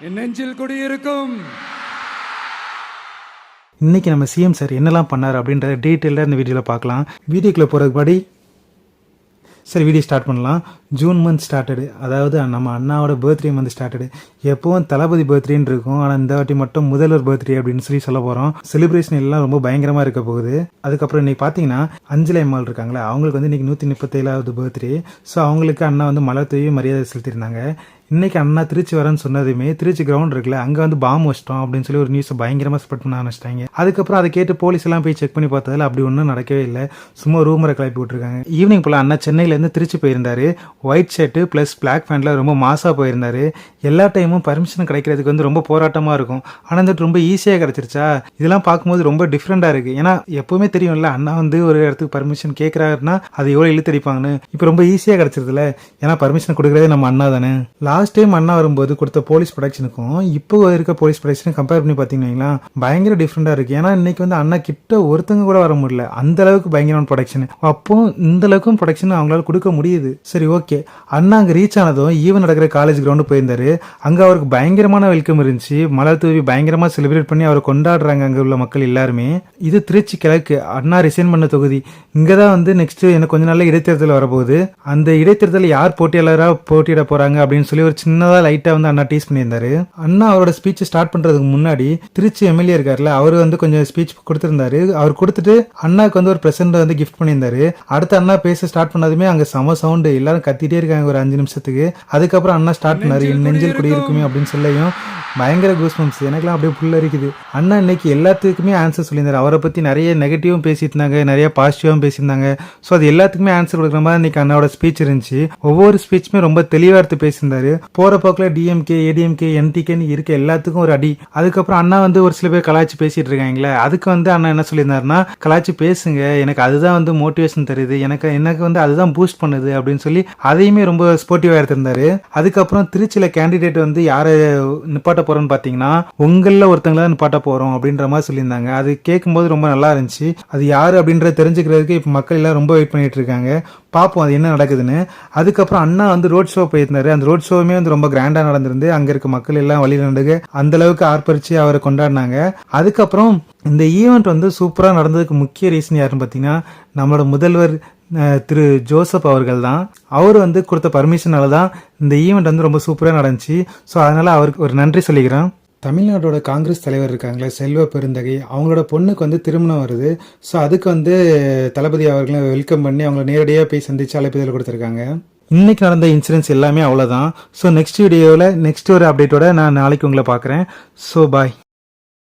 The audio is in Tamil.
என் நெஞ்சில் குடியிருக்கும். இன்றைக்கி நம்ம சிஎம் சார் என்னெல்லாம் பண்ணார் அப்படின்றத டீட்டெயிலாக இந்த வீடியோவில் பார்க்கலாம். வீடியோக்குள்ளே போகிறதுக்கு முன்னாடி சரி வீடியோ ஸ்டார்ட் பண்ணலாம். ஜூன் மந்த் ஸ்டார்டடு, அதாவது நம்ம அண்ணாவோட பர்த்டே மந்த் ஸ்டார்டடு. எப்போவும் தளபதி பர்த்டேன்னு இருக்கும், ஆனால் இந்த வாட்டி மட்டும் முதல்வர் பர்த்டே அப்படின்னு சொல்ல போகிறோம். செலிப்ரேஷன் எல்லாம் ரொம்ப பயங்கரமாக இருக்க போகுது. அதுக்கப்புறம் இன்றைக்கி பார்த்தீங்கன்னா அஞ்சலி அம்மாள் இருக்காங்களே, அவங்களுக்கு வந்து இன்றைக்கி 137வது பர்த்டே. ஸோ அவங்களுக்கு அண்ணா வந்து மலர் தூவி மரியாதை செலுத்தியிருந்தாங்க. இன்றைக்கி அண்ணா திருச்சி வரேன்னு சொன்னதுமே திருச்சி கிரவுண்ட் இருக்குல்ல, அங்கே வந்து பாம்பு வச்சிட்டோம் அப்படின்னு சொல்லி ஒரு நியூஸை பயங்கரமாக ஸ்ப்ரெட் பண்ண ஆரம்பிச்சிட்டாங்க. அதுக்கப்புறம் அதை கேட்டு போலீஸ் எல்லாம் போய் செக் பண்ணி பார்த்ததில் அப்படி ஒன்றும் நடக்கவே இல்லை. சும்மா ரூமரை கிளப்பி விட்டுருக்காங்க. ஈவினிங் போல் அண்ணா சென்னையிலேருந்து திருச்சி போயிருந்தாரு. ஒயிட் ஷர்ட்டு ப்ளஸ் பிளாக் பேண்டில் ரொம்ப மாசாக போயிருந்தாரு. எல்லா டைமும் பர்மிஷன் கிடைக்கிறதுக்கு வந்து ரொம்ப போராட்டமாக இருக்கும். ஆனால் இந்த ரொம்ப ஈஸியாக கிடச்சிருச்சா, இதெல்லாம் பார்க்கும்போது ரொம்ப டிஃப்ரெண்ட்டாக இருக்குது. ஏன்னா எப்போவுமே தெரியும்ல, அண்ணா வந்து ஒரு இடத்துக்கு பர்மிஷன் கேட்குறாருன்னா அது எவ்வளோ இழுத்தடிப்பாங்கன்னு. இப்போ ரொம்ப ஈஸியாக கிடச்சிருதுல, ஏன்னா பர்மிஷன் கொடுக்குறதே நம்ம அண்ணா தானே. லாஸ்ட் டைம் அண்ணா வரும்போது கொடுத்த போலீஸ் ப்ரொடக்ஷனுக்கும் இப்போ இருக்க போலீஸ் ப்ரொடக்ஷனும் கம்பேர் பண்ணி பார்த்தீங்கன்னா பயங்கர டிஃப்ரெண்டாக இருக்குது. ஏன்னா இன்னைக்கு வந்து அண்ணா கிட்ட ஒருத்தங்க கூட வர முடியல, அந்த அளவுக்கு பயங்கரமான ப்ரொடக்ஷன். அப்போ இந்த அளவுக்கும் ப்ரொடக்ஷன் அவங்களால கொடுக்க முடியுது. சரி ஓகே, அண்ணா அங்கே ரீச் ஆனதும் ஈவன் நடக்கிற காலேஜ் கிரவுண்டு போயிருந்தாரு. அங்கே அவருக்கு பயங்கரமான வெல்கம் இருந்துச்சு. மலர் தூவி பயங்கரமாக செலிப்ரேட் பண்ணி அவரை கொண்டாடுறாங்க அங்கே உள்ள மக்கள் எல்லாருமே. இது திருச்சி கிழக்கு, அண்ணா ரிசைன் பண்ண தொகுதி. இங்கே தான் வந்து நெக்ஸ்ட் எனக்கு கொஞ்ச நாள் இடைத்தேர்தல் வரப்போகுது. அந்த இடைத்தேர்தல் யார் போட்டியாளராக போட்டியிட போறாங்க அப்படின்னு சொல்லி ஒரு சின்னதாக லைட்டாக வந்து அண்ணா டீஸ் பண்ணியிருந்தாரு. அண்ணா அவரோட ஸ்பீச் ஸ்டார்ட் பண்றதுக்கு முன்னாடி திருச்சி எம்எல்ஏ இருக்காருல்ல, அவர் வந்து கொஞ்சம் ஸ்பீச் கொடுத்திருந்தாரு. அவர் கொடுத்துட்டு அண்ணாக்கு வந்து ஒரு பிரசன்ட் வந்து கிஃப்ட் பண்ணியிருந்தாரு. அடுத்து அண்ணா பேச ஸ்டார்ட் பண்ணதுமே அங்கே சம சவுண்டு, எல்லாரும் கத்திட்டே இருக்காங்க ஒரு 5 நிமிஷத்துக்கு. அதுக்கப்புறம் அண்ணா ஸ்டார்ட் பண்ணாரு, என் நெஞ்சில் குடியிருக்குமே அப்படின்னு சொல்லியும் பயங்கர கூஸ்பம்ஸ் எனக்குலாம் அப்படியே புல்ல இருக்குது. அண்ணா இன்னைக்கு எல்லாத்துக்குமே ஆன்சர் சொல்லியிருந்தாரு. அவரை பற்றி நிறைய நெகட்டிவும் பேசிட்டு இருந்தாங்க, நிறைய பாசிட்டிவாகவும் பேசியிருந்தாங்க. ஸோ அது எல்லாத்துக்குமே ஆன்சர் கொடுக்குற மாதிரி இன்னைக்கு அண்ணாவோட ஸ்பீச் இருந்துச்சு. ஒவ்வொரு ஸ்பீச்சுமே ரொம்ப தெளிவாக எடுத்து பேசியிருந்தாரு. போகிற போக்கில் டிஎம்கே ஏடிஎம்கே என்டிகேன்னு இருக்க எல்லாத்துக்கும் ஒரு அடி. அதுக்கப்புறம் அண்ணா வந்து ஒரு சில பேர் கலாய்ச்சி பேசிட்டு இருக்காங்களே, அதுக்கு வந்து அண்ணா என்ன சொல்லியிருந்தாருன்னா, கலாய்ச்சி பேசுங்க, எனக்கு அதுதான் வந்து மோட்டிவேஷன் தருது, எனக்கு வந்து அதுதான் பூஸ்ட் பண்ணுது அப்படின்னு சொல்லி அதையுமே ரொம்ப ஸ்போர்ட்டிவாக எடுத்திருந்தாரு. அதுக்கப்புறம் திருச்சியில் கேண்டிடேட் வந்து யாரை நிப்பாட்ட போறோம்னு பார்த்தீங்கன்னா, உங்களில் ஒருத்தங்களா நிப்பாட்ட போறோம் அப்படின்ற மாதிரி சொல்லியிருந்தாங்க. அது கேட்கும்போது ரொம்ப நல்லா இருந்துச்சு. அது யாரு அப்படின்றத தெரிஞ்சுக்கிறதுக்கு இப்போ மக்கள் எல்லாம் ரொம்ப வெயிட் பண்ணிட்டு இருக்காங்க. பார்ப்போம் அது என்ன நடக்குதுன்னு. அதுக்கப்புறம் அண்ணா வந்து ரோட் ஷோ போயிருந்தாரு. அந்த ரோட் ஷோவுமே வந்து ரொம்ப கிராண்டா நடந்திருந்து அங்க இருக்க மக்கள் எல்லாம் வழி நடந்துக்கு அந்த அளவுக்கு ஆர்ப்பரிச்சு அவரை கொண்டாடினாங்க. அதுக்கப்புறம் இந்த ஈவெண்ட் வந்து சூப்பரா நடந்ததுக்கு முக்கிய ரீசன் யாருன்னு பார்த்தீங்கன்னா, நம்மளோட முதல்வர் திரு ஜோசப் அவர்கள் தான். அவர் வந்து கொடுத்த பர்மிஷனால தான் இந்த ஈவெண்ட் வந்து ரொம்ப சூப்பராக நடந்துச்சு. ஸோ அதனால அவருக்கு ஒரு நன்றி சொல்லிக்கிறேன். தமிழ்நாட்டோட காங்கிரஸ் தலைவர் இருக்காங்களே செல்வ பெருந்தகை, அவங்களோட பொண்ணுக்கு வந்து திருமணம் வருது. ஸோ அதுக்கு வந்து தளபதி அவர்களை வெல்கம் பண்ணி அவங்கள நேரடியாக போய் சந்திச்சு அழைப்புதல் கொடுத்துருக்காங்க. இன்னைக்கு நடந்த இன்சிடென்ட்ஸ் எல்லாமே அவ்வளோதான். ஸோ நெக்ஸ்ட் வீடியோவில் நெக்ஸ்ட் ஒரு அப்டேட்டோட நான் நாளைக்கு உங்களை பார்க்குறேன். So bye.